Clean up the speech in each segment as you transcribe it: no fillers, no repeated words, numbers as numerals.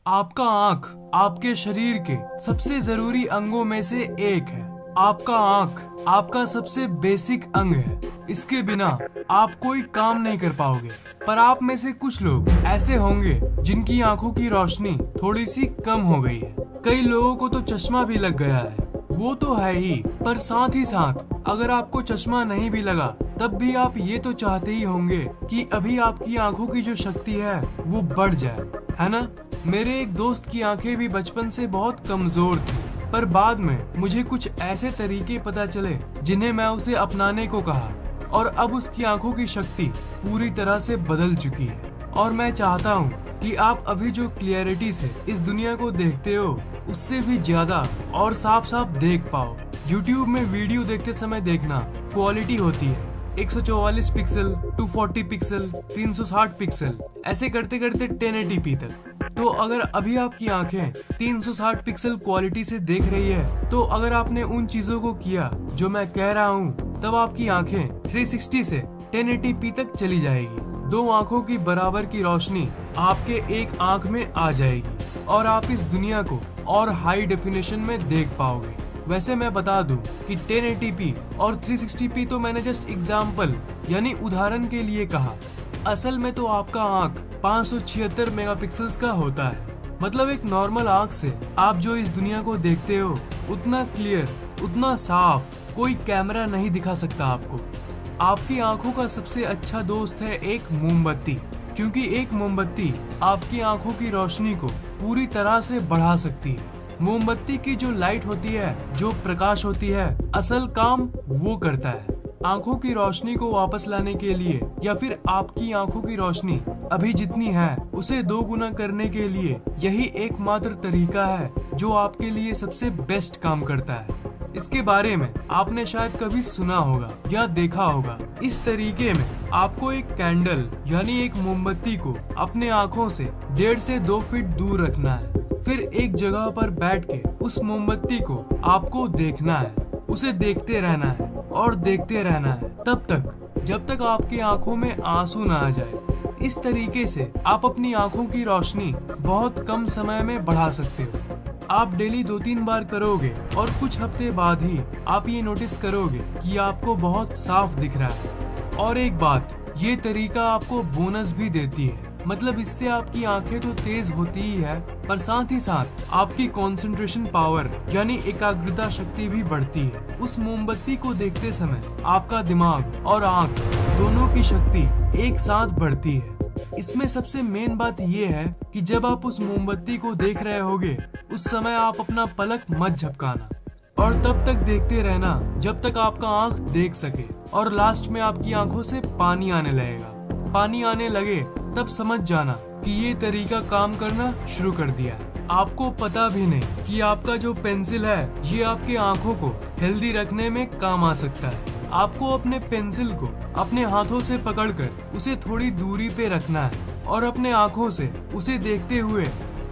आपका आँख आपके शरीर के सबसे जरूरी अंगों में से एक है। आपका आँख आपका सबसे बेसिक अंग है। इसके बिना आप कोई काम नहीं कर पाओगे। पर आप में से कुछ लोग ऐसे होंगे जिनकी आंखों की रोशनी थोड़ी सी कम हो गई है। कई लोगों को तो चश्मा भी लग गया है। वो तो है ही, पर साथ ही साथ अगर आपको चश्मा नहीं भी लगा तब भी आप ये तो चाहते ही होंगे कि अभी आपकी आंखों की जो शक्ति है वो बढ़ जाए, है ना। मेरे एक दोस्त की आंखें भी बचपन से बहुत कमजोर थी, पर बाद में मुझे कुछ ऐसे तरीके पता चले जिन्हें मैं उसे अपनाने को कहा और अब उसकी आंखों की शक्ति पूरी तरह से बदल चुकी है। और मैं चाहता हूँ कि आप अभी जो क्लियरिटी से इस दुनिया को देखते हो उससे भी ज्यादा और साफ साफ देख पाओ। YouTube में वीडियो देखते समय देखना क्वालिटी होती है 144 पिक्सल, 240 पिक्सल, 360 पिक्सल, ऐसे करते करते 1080p तक। तो अगर अभी आपकी आंखें 360 पिक्सल क्वालिटी से देख रही है, तो अगर आपने उन चीजों को किया जो मैं कह रहा हूँ, तब आपकी आंखें 360 से 1080p तक चली जाएगी। दो आंखों की बराबर की रोशनी आपके एक आंख में आ जाएगी और आप इस दुनिया को और हाई डेफिनेशन में देख पाओगे। वैसे मैं बता दूं कि 1080p और 360p तो मैंने जस्ट एग्जाम्पल यानी उदाहरण के लिए कहा। असल में तो आपका आंख 576 मेगापिक्सल्स का होता है। मतलब एक नॉर्मल आंख से आप जो इस दुनिया को देखते हो उतना क्लियर, उतना साफ कोई कैमरा नहीं दिखा सकता आपको। आपकी आंखों का सबसे अच्छा दोस्त है एक मोमबत्ती, क्योंकि एक मोमबत्ती आपकी आंखों की रोशनी को पूरी तरह से बढ़ा सकती है। मोमबत्ती की जो लाइट होती है, जो प्रकाश होती है, असल काम वो करता है। आंखों की रोशनी को वापस लाने के लिए या फिर आपकी आंखों की रोशनी अभी जितनी है उसे 2 गुना करने के लिए यही एकमात्र तरीका है जो आपके लिए सबसे बेस्ट काम करता है। इसके बारे में आपने शायद कभी सुना होगा या देखा होगा। इस तरीके में आपको एक कैंडल यानी एक मोमबत्ती को अपने आंखों से 1.5 से 2 फीट दूर रखना है। फिर एक जगह पर बैठ के उस मोमबत्ती को आपको देखना है, उसे देखते रहना है और देखते रहना है तब तक जब तक आपकी आंखों में आंसू ना आ जाए। इस तरीके से आप अपनी आंखों की रोशनी बहुत कम समय में बढ़ा सकते हो। आप डेली 2-3 बार करोगे और कुछ हफ्ते बाद ही आप ये नोटिस करोगे कि आपको बहुत साफ दिख रहा है। और एक बात, ये तरीका आपको बोनस भी देती है। मतलब इससे आपकी आंखें तो तेज होती ही है, पर साथ ही साथ आपकी कंसंट्रेशन पावर यानी एकाग्रता शक्ति भी बढ़ती है। उस मोमबत्ती को देखते समय आपका दिमाग और आंख दोनों की शक्ति एक साथ बढ़ती है। इसमें सबसे मेन बात ये है कि जब आप उस मोमबत्ती को देख रहे होगे उस समय आप अपना पलक मत झपकाना और तब तक देखते रहना जब तक आपका आंख देख सके। और लास्ट में आपकी आंखों से पानी आने लगेगा। पानी आने लगे तब समझ जाना कि ये तरीका काम करना शुरू कर दिया है। आपको पता भी नहीं कि आपका जो पेंसिल है ये आपके आंखों को हेल्दी रखने में काम आ सकता है। आपको अपने पेंसिल को अपने हाथों से पकड़कर उसे थोड़ी दूरी पे रखना है और अपने आंखों से उसे देखते हुए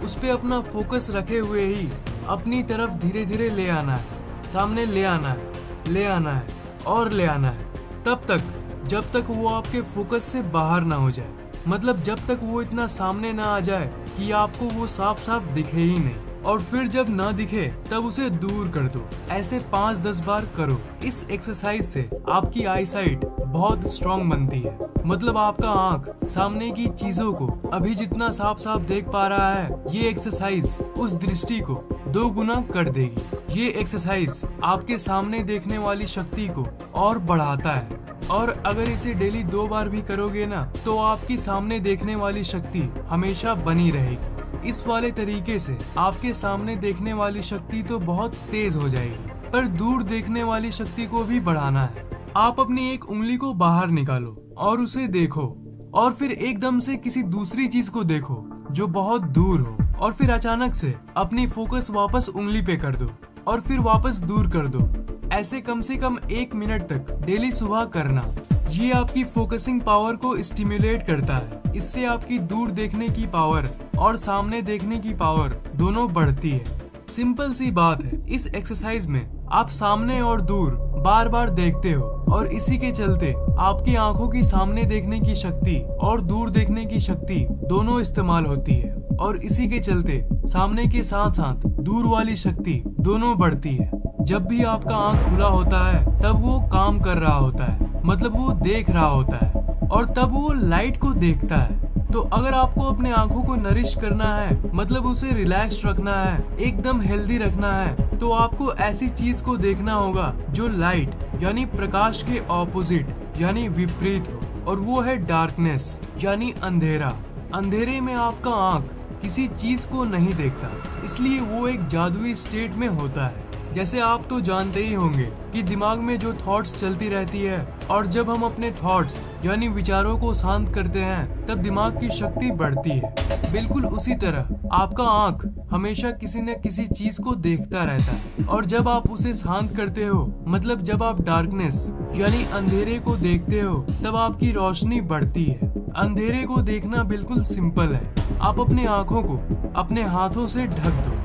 उस पे अपना फोकस रखे हुए ही अपनी तरफ धीरे धीरे ले आना है, सामने ले आना है, ले आना है और ले आना है, तब तक जब तक वो आपके फोकस से बाहर ना हो जाए। मतलब जब तक वो इतना सामने ना आ जाए कि आपको वो साफ साफ दिखे ही नहीं। और फिर जब ना दिखे तब उसे दूर कर दो। ऐसे 5-10 बार करो। इस एक्सरसाइज से आपकी आई साइट बहुत स्ट्रॉन्ग बनती है। मतलब आपका आंख सामने की चीजों को अभी जितना साफ साफ देख पा रहा है, ये एक्सरसाइज उस दृष्टि को 2 गुना कर देगी। ये एक्सरसाइज आपके सामने देखने वाली शक्ति को और बढ़ाता है। और अगर इसे डेली 2 बार भी करोगे ना, तो आपकी सामने देखने वाली शक्ति हमेशा बनी रहेगी। इस वाले तरीके से आपके सामने देखने वाली शक्ति तो बहुत तेज हो जाएगी, पर दूर देखने वाली शक्ति को भी बढ़ाना है। आप अपनी एक उंगली को बाहर निकालो और उसे देखो और फिर एकदम से किसी दूसरी चीज को देखो जो बहुत दूर हो और फिर अचानक से अपनी फोकस वापस उंगली पे कर दो और फिर वापस दूर कर दो। ऐसे कम से कम 1 मिनट तक डेली सुबह करना। ये आपकी फोकसिंग पावर को स्टिमुलेट करता है। इससे आपकी दूर देखने की पावर और सामने देखने की पावर दोनों बढ़ती है। सिंपल सी बात है, इस एक्सरसाइज में आप सामने और दूर बार बार देखते हो और इसी के चलते आपकी आंखों की सामने देखने की शक्ति और दूर देखने की शक्ति दोनों इस्तेमाल होती है। और इसी के चलते सामने के साथ साथ दूर वाली शक्ति दोनों बढ़ती है। जब भी आपका आंख खुला होता है तब वो काम कर रहा होता है, मतलब वो देख रहा होता है और तब वो लाइट को देखता है। तो अगर आपको अपने आंखों को नरिश करना है, मतलब उसे रिलैक्स रखना है, एकदम हेल्दी रखना है, तो आपको ऐसी चीज को देखना होगा जो लाइट यानी प्रकाश के ऑपोजिट यानी विपरीत हो, और वो है डार्कनेस यानी अंधेरा। अंधेरे में आपका आंख किसी चीज को नहीं देखता, इसलिए वो एक जादुई स्टेट में होता है। जैसे आप तो जानते ही होंगे कि दिमाग में जो थॉट्स चलती रहती है, और जब हम अपने थॉट्स यानी विचारों को शांत करते हैं तब दिमाग की शक्ति बढ़ती है। बिल्कुल उसी तरह आपका आंख हमेशा किसी न किसी चीज को देखता रहता है, और जब आप उसे शांत करते हो, मतलब जब आप डार्कनेस यानी अंधेरे को देखते हो, तब आपकी रोशनी बढ़ती है। अंधेरे को देखना बिल्कुल सिंपल है। आप अपने आंखों को अपने हाथों से ढक दो।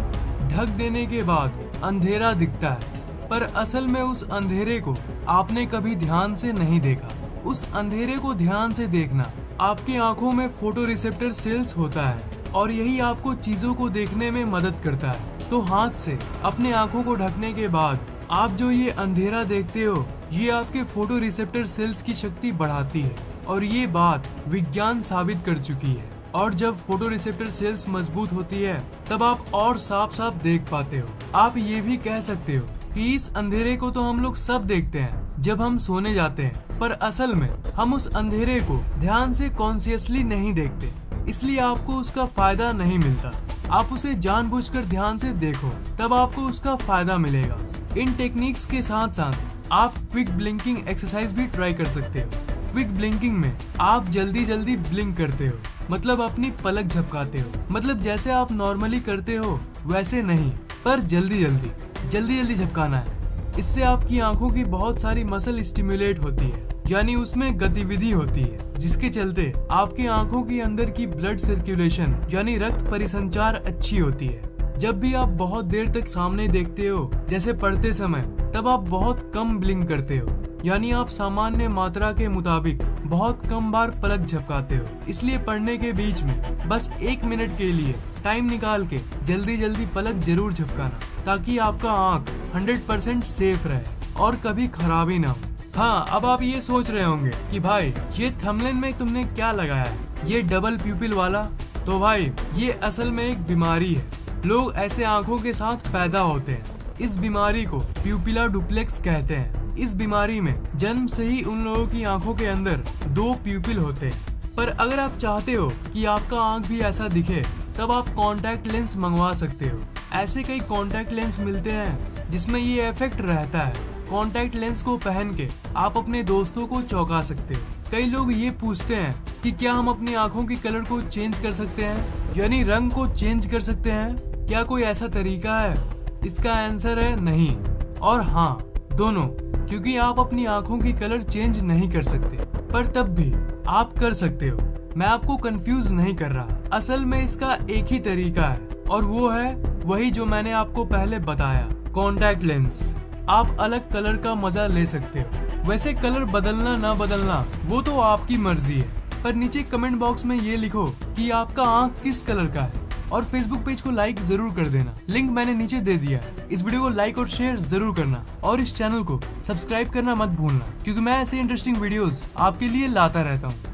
ढक देने के बाद अंधेरा दिखता है, पर असल में उस अंधेरे को आपने कभी ध्यान से नहीं देखा। उस अंधेरे को ध्यान से देखना, आपकी आंखों में फोटो रिसेप्टर सेल्स होता है, और यही आपको चीजों को देखने में मदद करता है। तो हाथ से अपने आंखों को ढकने के बाद आप जो ये अंधेरा देखते हो, ये आपके फोटो रिसेप्टर सेल्स की शक्ति बढ़ाती है, और ये बात विज्ञान साबित कर चुकी है। और जब फोटो रिसेप्टर सेल्स मजबूत होती है तब आप और साफ साफ देख पाते हो। आप ये भी कह सकते हो कि इस अंधेरे को तो हम लोग सब देखते हैं जब हम सोने जाते हैं, पर असल में हम उस अंधेरे को ध्यान से कॉन्शियसली नहीं देखते, इसलिए आपको उसका फायदा नहीं मिलता। आप उसे जानबूझकर ध्यान से देखो, तब आपको उसका फायदा मिलेगा। इन टेक्निक्स के साथ साथ आप क्विक ब्लिंकिंग एक्सरसाइज भी ट्राई कर सकते हो। क्विक ब्लिंकिंग में आप जल्दी जल्दी ब्लिंक करते हो, मतलब अपनी पलक झपकाते हो, मतलब जैसे आप नॉर्मली करते हो वैसे नहीं, पर जल्दी जल्दी झपकाना है। इससे आपकी आंखों की बहुत सारी मसल स्टिमुलेट होती है, यानी उसमें गतिविधि होती है, जिसके चलते आपकी आंखों के अंदर की ब्लड सर्कुलेशन यानी रक्त परिसंचार अच्छी होती है। जब भी आप बहुत देर तक सामने देखते हो, जैसे पढ़ते समय, तब आप बहुत कम ब्लिंक करते हो, यानी आप सामान्य मात्रा के मुताबिक बहुत कम बार पलक झपकाते हो। इसलिए पढ़ने के बीच में बस 1 मिनट के लिए टाइम निकाल के जल्दी पलक जरूर झपकाना, ताकि आपका आंख 100% सेफ रहे और कभी खराबी ना हो। हाँ, अब आप ये सोच रहे होंगे कि भाई ये थंबनेल में तुमने क्या लगाया है, ये डबल प्यूपिल वाला? तो भाई ये असल में एक बीमारी है। लोग ऐसे आंखों के साथ पैदा होते हैं। इस बीमारी को प्यूपिला डुप्लेक्स कहते हैं। इस बीमारी में जन्म से ही उन लोगों की आंखों के अंदर 2 प्यूपिल होते हैं। पर अगर आप चाहते हो कि आपका आंख भी ऐसा दिखे, तब आप कॉन्टैक्ट लेंस मंगवा सकते हो। ऐसे कई कॉन्टैक्ट लेंस मिलते हैं जिसमें ये इफेक्ट रहता है। कॉन्टैक्ट लेंस को पहन के आप अपने दोस्तों को चौंका सकते हो। कई लोग ये पूछते हैं कि क्या हम अपनी आंखों की कलर को चेंज कर सकते हैं, यानी रंग को चेंज कर सकते हैं? क्या कोई ऐसा तरीका है? इसका आंसर है नहीं और हाँ, दोनों। क्योंकि आप अपनी आंखों की कलर चेंज नहीं कर सकते, पर तब भी आप कर सकते हो। मैं आपको कंफ्यूज नहीं कर रहा। असल में इसका एक ही तरीका है, और वो है वही जो मैंने आपको पहले बताया, कॉन्टैक्ट लेंस। आप अलग कलर का मजा ले सकते हो। वैसे कलर बदलना ना बदलना वो तो आपकी मर्जी है, पर नीचे कमेंट बॉक्स में ये लिखो कि आपका आंख किस कलर का है, और फेसबुक पेज को लाइक जरूर कर देना। लिंक मैंने नीचे दे दिया है। इस वीडियो को लाइक और शेयर जरूर करना, और इस चैनल को सब्सक्राइब करना मत भूलना, क्योंकि मैं ऐसे इंटरेस्टिंग वीडियोस आपके लिए लाता रहता हूँ।